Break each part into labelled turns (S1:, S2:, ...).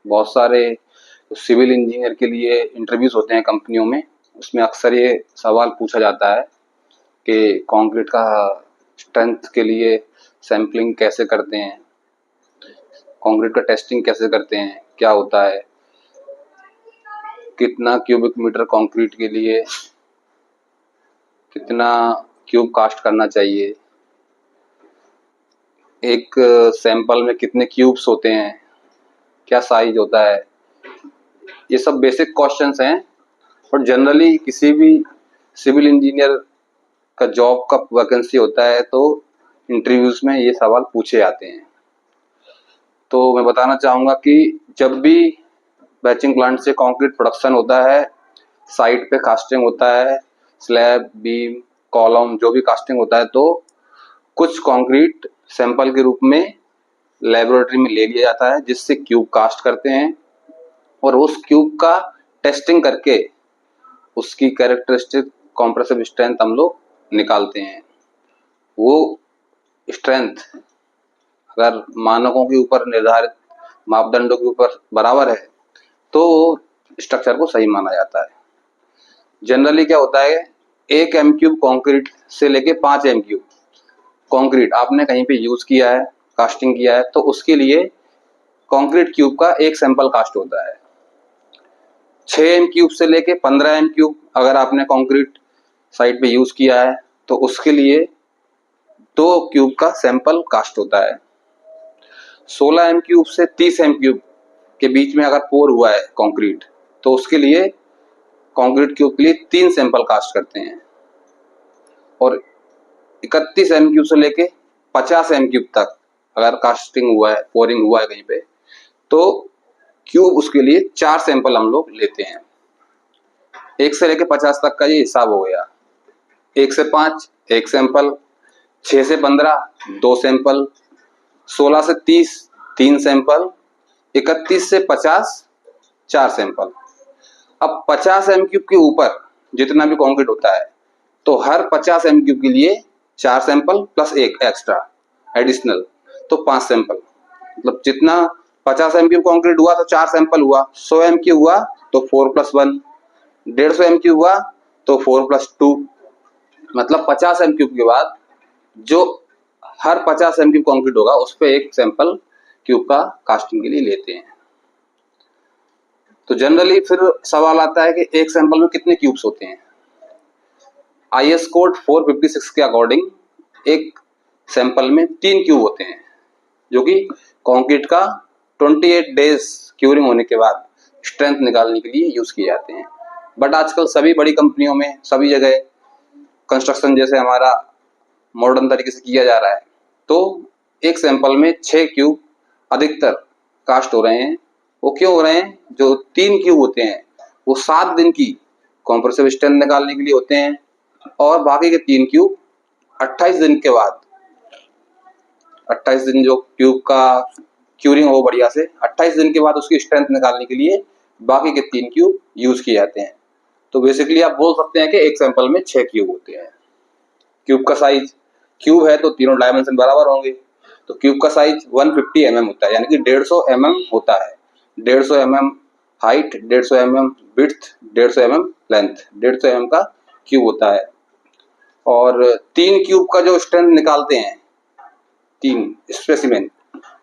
S1: बहुत सारे civil engineer के लिए इंटरव्यूज होते हैं कंपनियों में, उसमें अक्सर ये सवाल पूछा जाता है कि कंक्रीट का स्ट्रेंथ के लिए सैंपलिंग कैसे करते हैं, कंक्रीट का टेस्टिंग कैसे करते हैं, क्या होता है, कितना क्यूबिक मीटर कंक्रीट के लिए कितना क्यूब कास्ट करना चाहिए, एक सैंपल में कितने क्यूब्स होते हैं, क्या साइज होता है। ये सब बेसिक क्वेश्चंस हैं, बट जनरली किसी भी सिविल इंजीनियर का जॉब का वैकेंसी होता है तो इंटरव्यूज में ये सवाल पूछे जाते हैं। तो मैं बताना चाहूँगा कि जब भी बैचिंग प्लांट से कंक्रीट प्रोडक्शन होता है, साइट पे कास्टिंग होता है, स्लैब, बीम, कॉलम जो भी कास्टिंग होता है, तो कुछ कंक्रीट सैंपल के रूप में लेबोरेटरी में ले लिया जाता है, जिससे क्यूब कास्ट करते हैं और उस क्यूब का टेस्टिंग करके उसकी कैरेक्टरिस्टिक कॉम्प्रेसिव स्ट्रेंथ हम लोग निकालते हैं। वो स्ट्रेंथ अगर मानकों के ऊपर निर्धारित मापदंडों के ऊपर बराबर है तो स्ट्रक्चर को सही माना जाता है। जनरली क्या होता है, 1 m³ कंक्रीट से लेके 5 m³ कंक्रीट आपने कहीं पे यूज किया है, कास्टिंग किया है, तो उसके लिए कंक्रीट क्यूब का एक सैंपल कास्ट होता है। 6 m³ से लेके 15 m³ अगर आपने कंक्रीट साइट पे यूज किया है तो उसके लिए 2 क्यूब का सैंपल कास्ट होता है। 16 m³ से 30 m³ के बीच में अगर पोर हुआ है कंक्रीट तो उसके लिए कंक्रीट क्यूब के लिए 3 सैंपल कास्ट करते हैं। और 31 m³ से लेके 50 m³ तक अगर कास्टिंग हुआ है, पोरिंग हुआ है कहीं पे, तो क्यूब उसके लिए 4 सैंपल हम लोग लेते हैं। 1 से लेके 50 तक का ये हिसाब हो गया। 1 से 5 1 सैंपल, 6 से 15 2 सैंपल, 16 से 30 3 सैंपल, 31 से 50 4 सैंपल। अब 50 m³ के ऊपर जितना भी कंक्रीट होता है तो हर 50 m³ के लिए 4 सैंपल प्लस 1 एक्स्ट्रा एडिशनल, तो 5 सैंपल। मतलब जितना 50 m³ कंक्रीट हुआ तो 4 सैंपल हुआ, 100 m³ हुआ तो 4 + 1, 150 m³ हुआ तो 4 + 2। मतलब 50 m³ के बाद जो हर 50 m³ कंक्रीट होगा उस पर 1 सैंपल क्यूब का कास्टिंग के लिए लेते हैं। तो जनरली फिर सवाल आता है कि एक सैंपल में कितने क्यूब्स होते हैं। IS कोड 456 के अकॉर्डिंग एक सैंपल में 3 क्यूब होते हैं, जो कि कंक्रीट का 28 डेज क्यूरिंग होने के बाद स्ट्रेंथ निकालने के लिए यूज किए जाते हैं। बट आजकल सभी बड़ी कंपनियों में, सभी जगह कंस्ट्रक्शन जैसे हमारा मॉडर्न तरीके से किया जा रहा है, तो एक सैंपल में 6 क्यूब अधिकतर कास्ट हो रहे हैं। वो क्यों हो रहे हैं? जो 3 क्यूब होते हैं वो 7 दिन की कॉम्प्रेसिव स्ट्रेंथ निकालने के लिए होते हैं, और बाकी के 3 क्यूब 28 दिन के बाद, 28 दिन जो क्यूब का क्यूरिंग हो बढ़िया से, 28 दिन के बाद उसकी स्ट्रेंथ निकालने के लिए बाकी के 3 क्यूब यूज किए जाते हैं। तो बेसिकली आप बोल सकते हैं कि एक सैंपल में 6 क्यूब होते हैं। क्यूब का साइज, क्यूब है तो तीनों डायमेंशन बराबर होंगे, तो क्यूब का साइज 150 mm होता है, यानी कि 150 mm होता है। 150 mm height, 150 mm width, 150 mm length, 150 mm का क्यूब होता है। और 3 क्यूब का जो स्ट्रेंथ निकालते हैं, 3 स्पेसिमेन,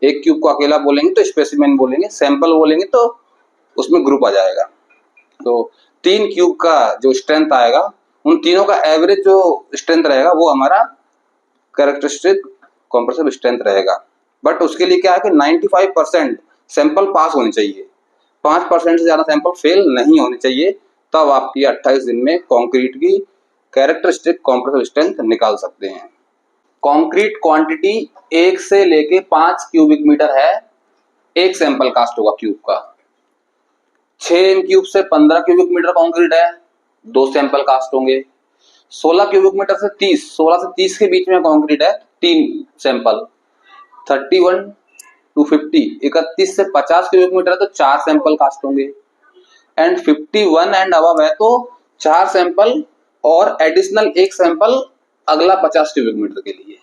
S1: एक क्यूब को अकेला बोलेंगे तो स्पेसिमेन बोलेंगे, सैंपल बोलेंगे तो उसमें ग्रुप आ जाएगा। तो 3 क्यूब का जो स्ट्रेंथ आएगा, उन तीनों का एवरेज जो स्ट्रेंथ रहेगा वो हमारा कैरेक्टरिस्टिक कॉम्प्रेसिव स्ट्रेंथ रहेगा। बट उसके लिए क्या है कि 95% सैंपल पास होने चाहिए, 5% से ज्यादा सैंपल फेल नहीं होने चाहिए, तब आपकी 28 दिन में कंक्रीट की कैरेक्टरिस्टिक कॉम्प्रेसिव स्ट्रेंथ निकाल सकते हैं। कंक्रीट क्वांटिटी 1 से लेके 5 क्यूबिक मीटर है, एक सैंपल कास्ट होगा क्यूब का। 6 m³ से 15 क्यूबिक मीटर कंक्रीट है, 2 सैंपल कास्ट होंगे। 16 क्यूबिक मीटर से 30, 16 से 30 के बीच में कंक्रीट है, 3 सैंपल। 31 to 50, 31 से 50 क्यूबिक मीटर है तो 4 सैंपल कास्ट होंगे। एंड 51 एंड अबव है तो 4 सैंपल और एडिशनल 1 सैंपल अगला 50 क्यूबिक मीटर के लिए।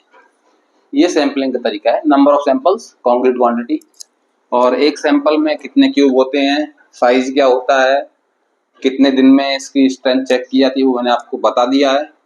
S1: ये सैंपलिंग का तरीका है। Number of samples, concrete quantity. और एक सैंपल में कितने क्यूब होते हैं, साइज क्या होता है, कितने दिन में इसकी स्ट्रेंथ चेक की जाती है, वो मैंने आपको बता दिया है।